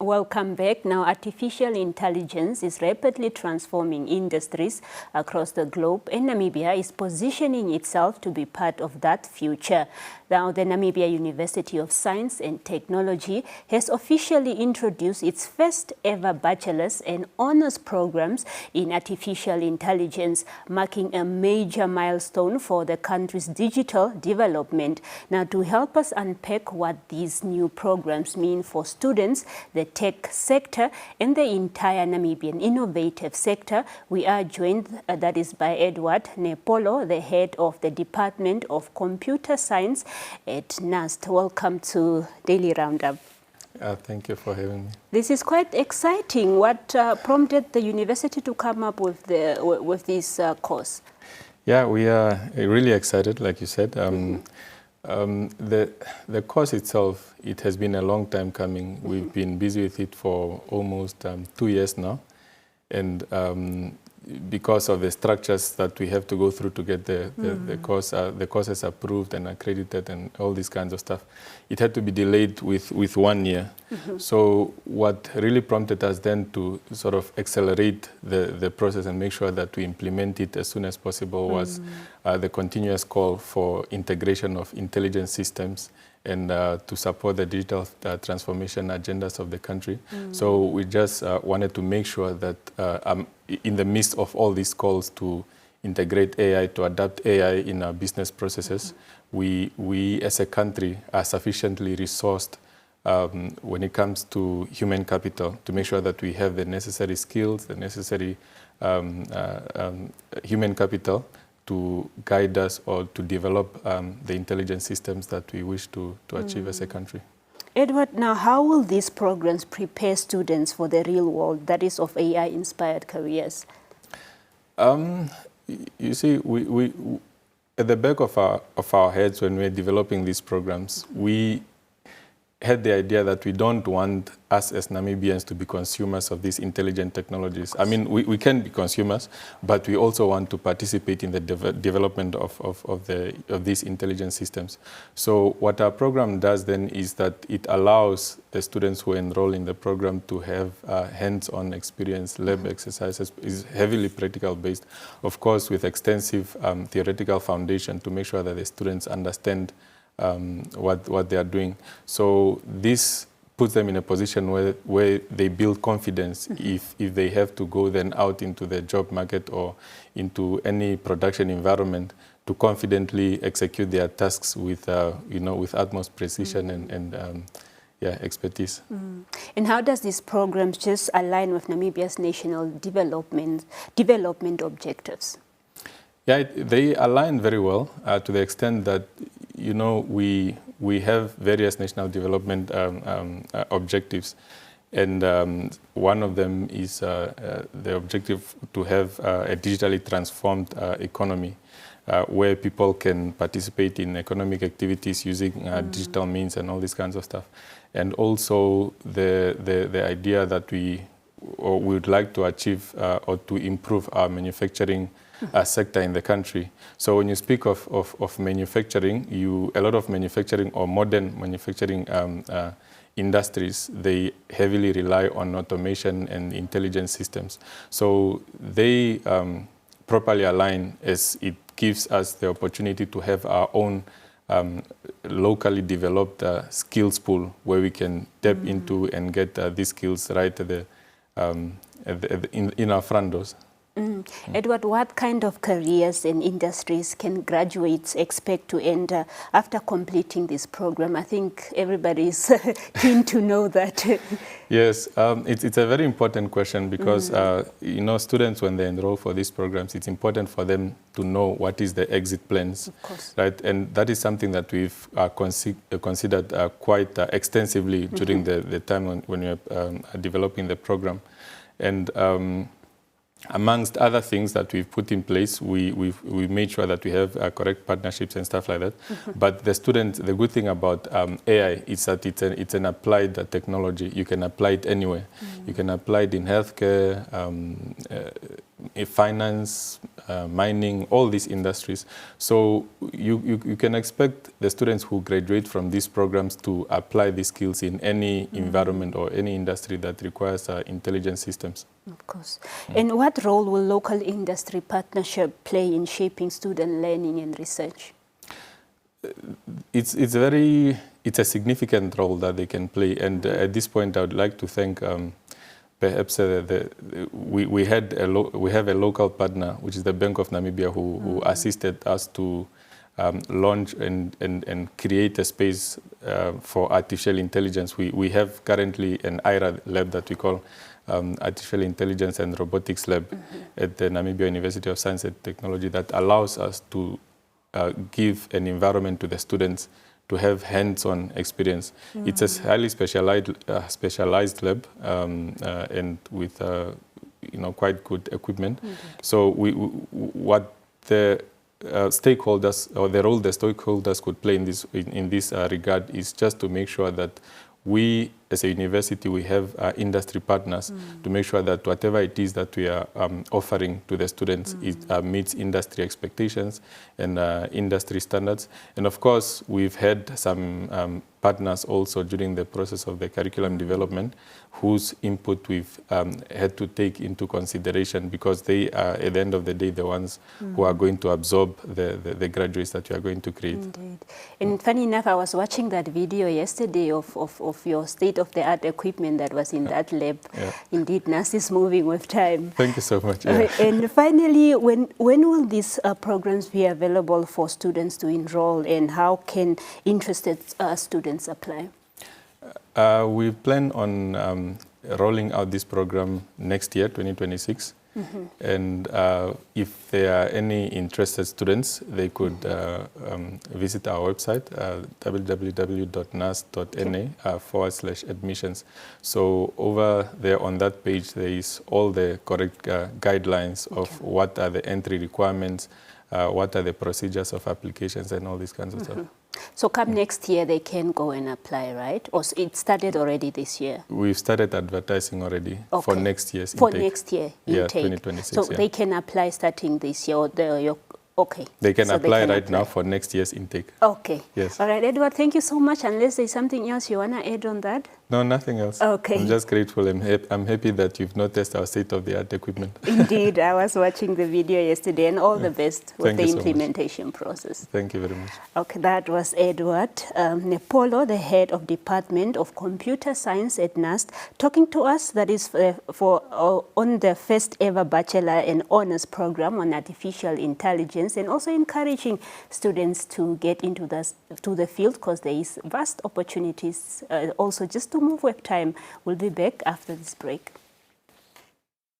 Welcome back. Now, artificial intelligence is rapidly transforming industries across the globe, and Namibia is positioning itself to be part of that future. Now, the Namibia University of Science and Technology has officially introduced its first ever bachelor's and honors programs in artificial intelligence, marking a major milestone for the country's digital development. Now, to help us unpack what these new programs mean for students, the tech sector, and the entire Namibian innovative sector, we are joined, that is by Edward Nepolo, the head of the Department of Computer Science at NUST. Welcome to Daily Roundup. Thank you for having me. This is quite exciting. What prompted the university to come up with this course? Yeah, we are really excited, like you said. The course itself, it has been a long time coming. We've been busy with it for almost 2 years now. And because of the structures that we have to go through to get the courses approved and accredited and all these kinds of stuff, it had to be delayed with 1 year. So what really prompted us then to sort of accelerate the process and make sure that we implement it as soon as possible was the continuous call for integration of intelligence systems and to support the digital transformation agendas of the country. So we just wanted to make sure that in the midst of all these calls to integrate AI, to adapt AI in our business processes, we as a country are sufficiently resourced when it comes to human capital to make sure that we have the necessary skills, the necessary human capital to guide us or to develop the intelligence systems that we wish to achieve as a country. Edward, now how will these programs prepare students for the real world, that is of AI-inspired careers? You see, we at the back of our heads when we're developing these programs, we had the idea that we don't want us as Namibians to be consumers of these intelligent technologies. I mean, we can be consumers, but we also want to participate in the development of these intelligent systems. So what our program does then is that it allows the students who enroll in the program to have hands-on experience, lab exercises, is heavily practical based, of course with extensive theoretical foundation to make sure that the students understand what they are doing. So this puts them in a position where they build confidence if they have to go then out into the job market or into any production environment to confidently execute their tasks with with utmost precision and expertise. And how does these programs just align with Namibia's national development objectives? Yeah, they align very well to the extent that we have various national development objectives, and one of them is the objective to have a digitally transformed economy where people can participate in economic activities using digital means and all these kinds of stuff. And also the idea that we would like to achieve or to improve our manufacturing sector in the country. So when you speak of manufacturing, a lot of manufacturing or modern manufacturing industries, they heavily rely on automation and intelligence systems. So they properly align as it gives us the opportunity to have our own locally developed skills pool where we can tap into and get these skills right in our front doors. Edward, what kind of careers and industries can graduates expect to enter after completing this program? I think everybody is keen to know that. Yes, it's a very important question because students, when they enroll for these programs, it's important for them to know what is the exit plans, of course, right? And that is something that we've considered quite extensively during the time when we are developing the program. And amongst other things that we've put in place, we made sure that we have correct partnerships and stuff like that. But the students, the good thing about AI is that it's an applied technology. You can apply it anywhere. You can apply it in healthcare, in finance, mining, all these industries. So you can expect the students who graduate from these programs to apply these skills in any environment or any industry that requires intelligent systems. Of course. And what role will local industry partnership play in shaping student learning and research? It's a significant role that they can play, and at this point I would like to thank perhaps we have a local partner, which is the Bank of Namibia, who assisted us to launch and create a space for artificial intelligence. We have currently an IRA lab that we call Artificial Intelligence and Robotics Lab at the Namibia University of Science and Technology that allows us to give an environment to the students to have hands-on experience. It's a highly specialized lab and with quite good equipment. So what the stakeholders, or the role the stakeholders could play in this regard is just to make sure that we, as a university, we have industry partners to make sure that whatever it is that we are offering to the students, it meets industry expectations and industry standards. And of course, we've had some partners also during the process of the curriculum development whose input we've had to take into consideration, because they are, at the end of the day, the ones who are going to absorb the graduates that we are going to create. Indeed. And funny enough, I was watching that video yesterday of your state-of-the-art equipment that was in that lab. Yeah. Indeed, NUST is moving with time. Thank you so much. Yeah. And finally, when will these programs be available for students to enroll, and how can interested students apply? We plan on rolling out this program next year, 2026. And if there are any interested students, they could visit our website, www.nust.na/admissions. So over there on that page, there is all the correct guidelines of what are the entry requirements, what are the procedures of applications, and all these kinds of stuff. So come next year, they can go and apply, right? Or it started already this year? We've started advertising already for next year's intake. For next year intake. Yeah, 2026. So they can apply starting this year, or okay. They can apply right now for next year's intake. Okay. Yes. All right, Edward, thank you so much. Unless there's something else you want to add on that? No, nothing else. Okay. I'm just grateful. I'm happy that you've noticed our state-of-the-art equipment. Indeed, I was watching the video yesterday, and all the best with the implementation process. Thank you very much. Okay, that was Edward Nepolo, the head of Department of Computer Science at NUST, talking to us, that is on the first ever bachelor and honors program on artificial intelligence, and also encouraging students to get into the field, because there is vast opportunities also just to move with time. We'll be back after this break.